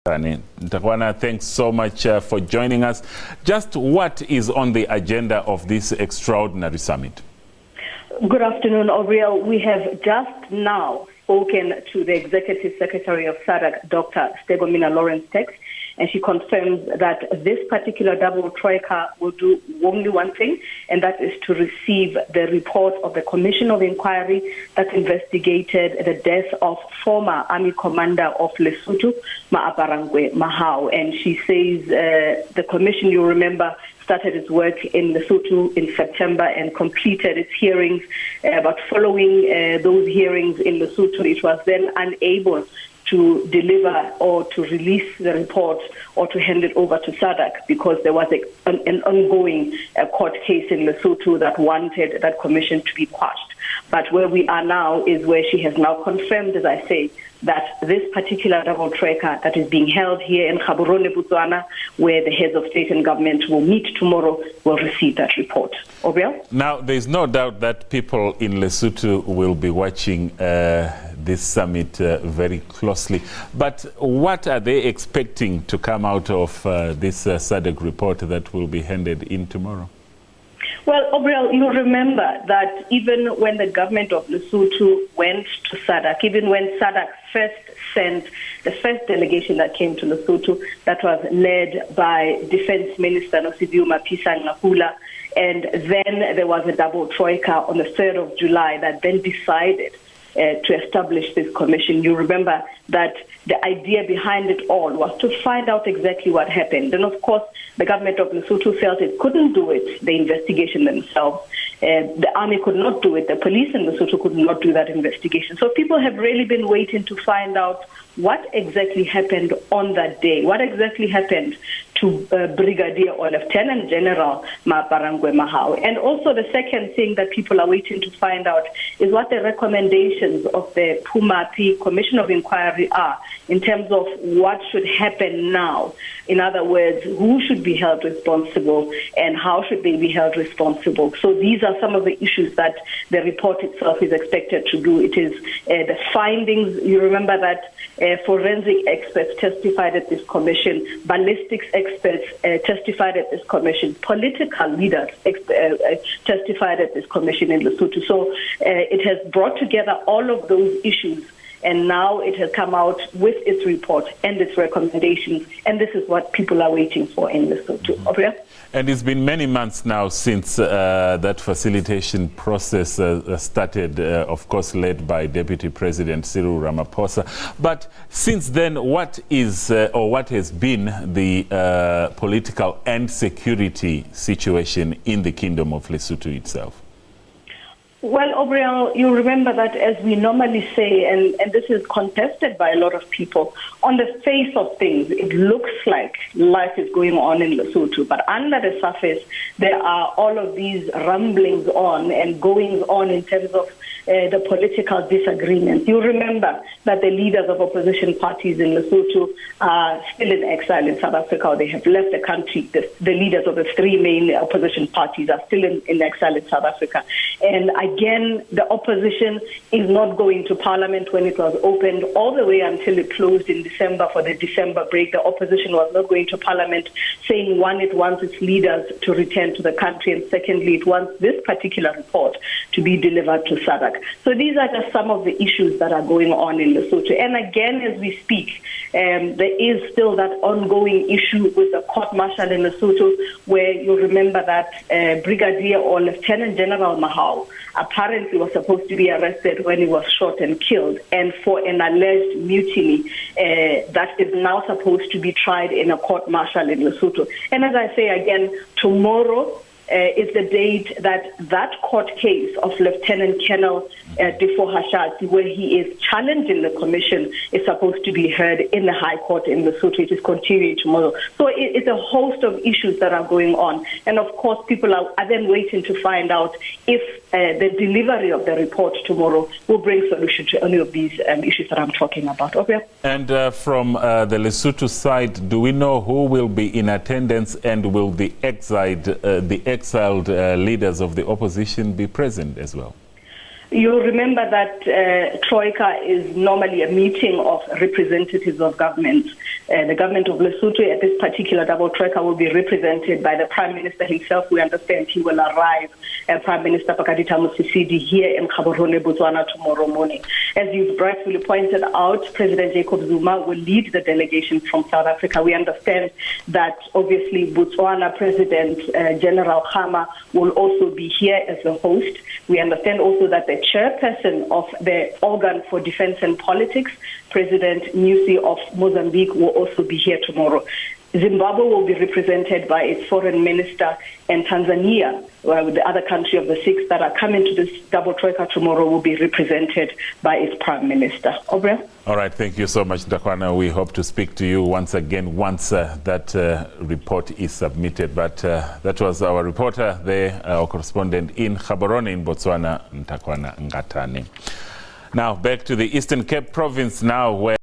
Nthakoana, thanks so much for joining us. Just what is on the agenda of this extraordinary summit? Good afternoon, Oriel. We have just now spoken to the Executive Secretary of SADC, Dr. Stegomina Lawrence-Tex, and she confirms that this particular double troika will do only one thing, and that is to receive the report of the Commission of Inquiry that investigated the death of former Army Commander of Lesotho, Maaparangwe Mahao. And she says the Commission, you remember, started its work in Lesotho in September and completed its hearings. But following those hearings in Lesotho, it was then unable to deliver or to release the report or to hand it over to SADC because there was an ongoing court case in Lesotho that wanted that commission to be quashed. But where we are now is where she has now confirmed, as I say, that this particular double troika that is being held here in Gaborone, Botswana, where the heads of state and government will meet tomorrow, will receive that report. Oriel? Now, there's no doubt that people in Lesotho will be watching this summit very closely. But what are they expecting to come out of this SADC report that will be handed in tomorrow? Well, Oriel, you remember that even when the government of Lesotho went to SADC, even when SADC first sent the first delegation that came to Lesotho, that was led by Defense Minister Nosiviwe Mapisa-Nqakula, and then there was a double troika on the 3rd of July that then decided to establish this commission. You remember that the idea behind it all was to find out exactly what happened. And of course, the government of Lesotho felt it couldn't do it, the investigation themselves. The army could not do it. The police in Lesotho could not do that investigation. So people have really been waiting to find out what exactly happened on that day, what exactly happened to Brigadier or Lieutenant General Maaparangwe Mahao. And also the second thing that people are waiting to find out is what the recommendations of the PUMAPI Commission of Inquiry are in terms of what should happen now. In other words, who should be held responsible and how should they be held responsible. So these are some of the issues that the report itself is expected to do. It is the findings. You remember that forensic experts testified at this commission, ballistics experts testified at this commission, political leaders testified at this commission in Lesotho. So it has brought together all of those issues, and now it has come out with its report and its recommendations, and this is what people are waiting for in Lesotho. Okay? And it's been many months now since that facilitation process started, of course, led by Deputy President Cyril Ramaphosa. But since then, what is or what has been the political and security situation in the Kingdom of Lesotho itself? Well, Oriel, you remember that, as we normally say, and this is contested by a lot of people, on the face of things, it looks like life is going on in Lesotho, but under the surface, there are all of these rumblings on and goings on in terms of the political disagreements. You remember that the leaders of opposition parties in Lesotho are still in exile in South Africa, or they have left the country. The leaders of the three main opposition parties are still in exile in South Africa. And again, the opposition is not going to parliament when it was opened all the way until it closed in December for the December break. The opposition was not going to parliament, saying, one, it wants its leaders to return to the country, and secondly, it wants this particular report to be delivered to SADC. So these are just some of the issues that are going on in Lesotho. And again, as we speak, there is still that ongoing issue with the court-martial in Lesotho, where you remember that Brigadier or Lieutenant General Mahao apparently was supposed to be arrested when he was shot and killed, and for an alleged mutiny that is now supposed to be tried in a court-martial in Lesotho. And as I say again, tomorrow is the date that court case of Lieutenant Colonel Defo Hashati, where he is challenging the commission, is supposed to be heard in the High Court in Lesotho. It is continuing tomorrow. So it's a host of issues that are going on. And of course, people are then waiting to find out if the delivery of the report tomorrow will bring solution to any of these issues that I'm talking about. Okay. And from the Lesotho side, do we know who will be in attendance, and will the exiled leaders of the opposition be present as well? You remember that Troika is normally a meeting of representatives of government. The government of Lesotho at this particular double troika will be represented by the Prime Minister himself. We understand he will arrive, Prime Minister Pakadita Mosisidi, here in Gaborone, Botswana tomorrow morning. As you've rightfully pointed out, President Jacob Zuma will lead the delegation from South Africa. We understand that obviously Botswana President General Khama will also be here as the host. We understand also that the chairperson of the Organ for Defense and Politics, President Nyusi of Mozambique, will also be here tomorrow. Zimbabwe will be represented by its foreign minister, and Tanzania, the other country of the six that are coming to this double troika tomorrow, will be represented by its prime minister. O'Brien? All right, thank you so much, Nthakoana. We hope to speak to you once again once that report is submitted. But that was our reporter there, our correspondent in Gaborone in Botswana, Nthakoana Ngatane. Now back to the Eastern Cape province now, where